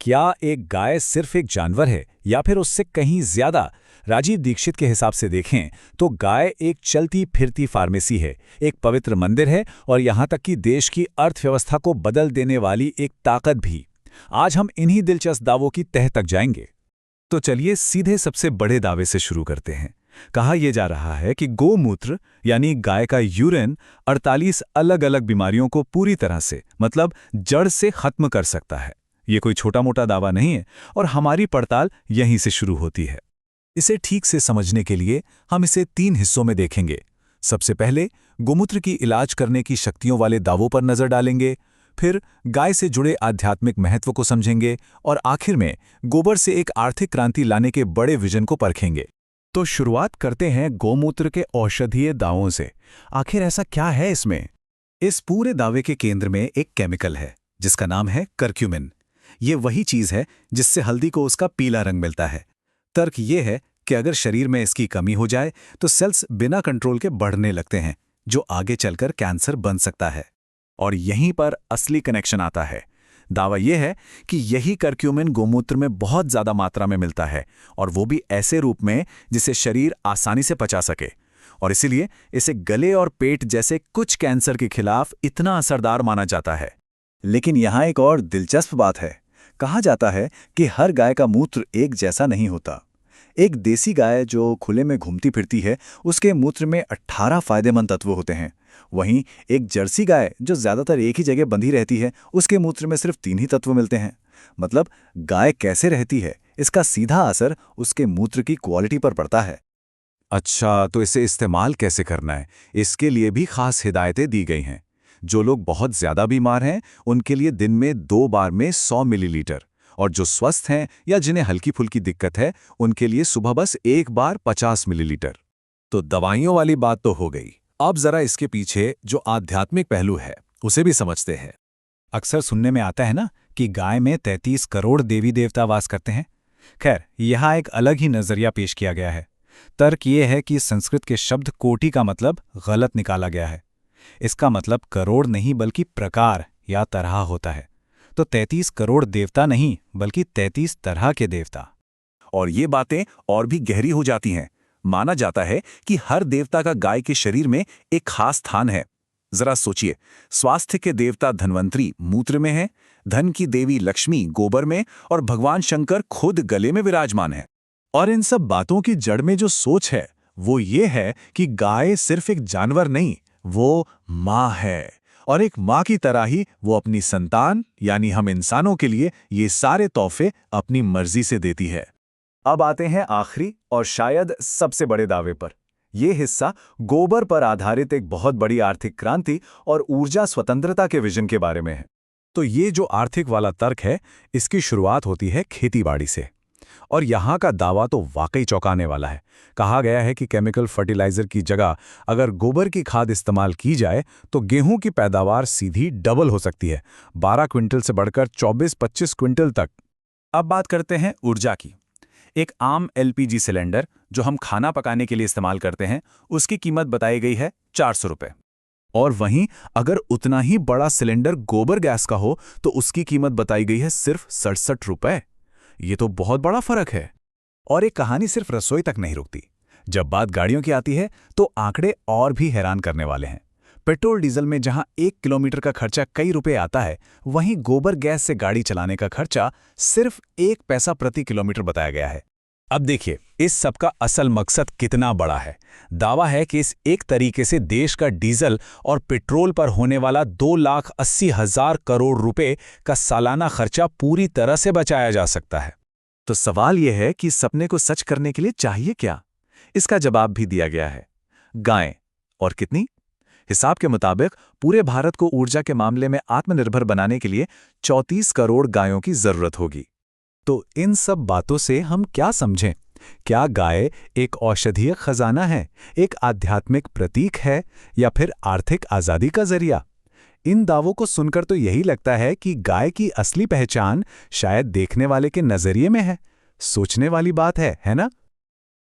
क्या एक गाय सिर्फ एक जानवर है या फिर उससे कहीं ज्यादा? राजीव दीक्षित के हिसाब से देखें तो गाय एक चलती फिरती फार्मेसी है, एक पवित्र मंदिर है और यहाँ तक कि देश की अर्थव्यवस्था को बदल देने वाली एक ताकत भी। आज हम इन्हीं दिलचस्प दावों की तह तक जाएंगे। तो चलिए सीधे सबसे बड़े दावे से शुरू करते हैं। कहा यह जा रहा है कि गोमूत्र यानी गाय का यूरिन 48 अलग अलग बीमारियों को पूरी तरह से मतलब जड़ से खत्म कर सकता है। ये कोई छोटा मोटा दावा नहीं है और हमारी पड़ताल यहीं से शुरू होती है। इसे ठीक से समझने के लिए हम इसे 3 हिस्सों में देखेंगे। सबसे पहले गोमूत्र की इलाज करने की शक्तियों वाले दावों पर नजर डालेंगे, फिर गाय से जुड़े आध्यात्मिक महत्व को समझेंगे और आखिर में गोबर से एक आर्थिक क्रांति लाने के बड़े विजन को परखेंगे। तो शुरुआत करते हैं गोमूत्र के औषधीय दावों से। आखिर ऐसा क्या है इसमें? इस पूरे दावे के केंद्र में एक केमिकल है जिसका नाम है करक्यूमिन। ये वही चीज है जिससे हल्दी को उसका पीला रंग मिलता है। तर्क ये है कि अगर शरीर में इसकी कमी हो जाए तो सेल्स बिना कंट्रोल के बढ़ने लगते हैं, जो आगे चलकर कैंसर बन सकता है। और यहीं पर असली कनेक्शन आता है। दावा यह है कि यही करक्यूमिन गोमूत्र में बहुत ज्यादा मात्रा में मिलता है और वो भी ऐसे रूप में जिसे शरीर आसानी से पचा सके, और इसीलिए इसे गले और पेट जैसे कुछ कैंसर के खिलाफ इतना असरदार माना जाता है। लेकिन यहाँ एक और दिलचस्प बात है। कहा जाता है कि हर गाय का मूत्र एक जैसा नहीं होता। एक देसी गाय जो खुले में घूमती फिरती है, उसके मूत्र में 18 फायदेमंद तत्व होते हैं। वहीं एक जर्सी गाय जो ज्यादातर एक ही जगह बंधी रहती है, उसके मूत्र में सिर्फ 3 ही तत्व मिलते हैं। मतलब गाय कैसे रहती है, इसका सीधा असर उसके मूत्र की क्वालिटी पर पड़ता है। अच्छा, तो इसे इस्तेमाल कैसे करना है, इसके लिए भी खास हिदायतें दी गई हैं। जो लोग बहुत ज्यादा बीमार हैं उनके लिए दिन में 2 बार में 100 मिलीलीटर, और जो स्वस्थ हैं या जिन्हें हल्की फुल्की दिक्कत है उनके लिए सुबह बस 1 बार 50 मिलीलीटर। तो दवाइयों वाली बात तो हो गई। अब जरा इसके पीछे जो आध्यात्मिक पहलू है उसे भी समझते हैं। अक्सर सुनने में आता है ना कि गाय में 33 करोड़ देवी देवता वास करते हैं। खैर, यहाँ एक अलग ही नजरिया पेश किया गया है। तर्क ये है कि संस्कृत के शब्द कोटि का मतलब गलत निकाला गया है। इसका मतलब करोड़ नहीं बल्कि प्रकार या तरह होता है। तो 33 करोड़ देवता नहीं बल्कि 33 तरह के देवता। और ये बातें और भी गहरी हो जाती हैं। माना जाता है कि हर देवता का गाय के शरीर में एक खास स्थान है। जरा सोचिए, स्वास्थ्य के देवता धन्वंतरी मूत्र में है, धन की देवी लक्ष्मी गोबर में, और भगवान शंकर खुद गले में विराजमान है। और इन सब बातों की जड़ में जो सोच है वो ये है कि गाय सिर्फ एक जानवर नहीं, वो माँ है, और एक माँ की तरह ही वो अपनी संतान यानी हम इंसानों के लिए ये सारे तोहफे अपनी मर्जी से देती है। अब आते हैं आखिरी और शायद सबसे बड़े दावे पर। यह हिस्सा गोबर पर आधारित एक बहुत बड़ी आर्थिक क्रांति और ऊर्जा स्वतंत्रता के विजन के बारे में है। तो ये जो आर्थिक वाला तर्क है, इसकी शुरुआत होती है खेतीबाड़ी से। और यहाँ का दावा तो वाकई चौंकाने वाला है। कहा गया है कि केमिकल फर्टिलाइजर की जगह अगर गोबर की खाद इस्तेमाल की जाए तो गेहूं की पैदावार सीधी डबल हो सकती है, 12 क्विंटल से बढ़कर 24-25 क्विंटल तक। अब बात करते हैं ऊर्जा की। एक आम एलपीजी सिलेंडर जो हम खाना पकाने के लिए इस्तेमाल करते हैं, उसकी कीमत बताई गई है 400 रुपये। और वहीं अगर उतना ही बड़ा सिलेंडर गोबर गैस का हो तो उसकी कीमत बताई गई है सिर्फ 67 रुपये। ये तो बहुत बड़ा फर्क है। और एक कहानी सिर्फ रसोई तक नहीं रुकती। जब बात गाड़ियों की आती है तो आंकड़े और भी हैरान करने वाले हैं। पेट्रोल डीजल में जहां 1 किलोमीटर का खर्चा कई रुपए आता है, वहीं गोबर गैस से गाड़ी चलाने का खर्चा सिर्फ 1 पैसा प्रति किलोमीटर बताया गया है। अब देखिए, इस सब का असल मकसद कितना बड़ा है। दावा है कि इस एक तरीके से देश का डीजल और पेट्रोल पर होने वाला 2,80,000 करोड़ रुपए का सालाना खर्चा पूरी तरह से बचाया जा सकता है। तो सवाल यह है कि सपने को सच करने के लिए चाहिए क्या? इसका जवाब भी दिया गया है। गायें। और कितनी? हिसाब के मुताबिक पूरे भारत को ऊर्जा के मामले में आत्मनिर्भर बनाने के लिए 34 करोड़ गायों की जरूरत होगी। तो इन सब बातों से हम क्या समझें? क्या गाय एक औषधीय खजाना है, एक आध्यात्मिक प्रतीक है, या फिर आर्थिक आजादी का जरिया? इन दावों को सुनकर तो यही लगता है कि गाय की असली पहचान शायद देखने वाले के नजरिए में है। सोचने वाली बात है ना?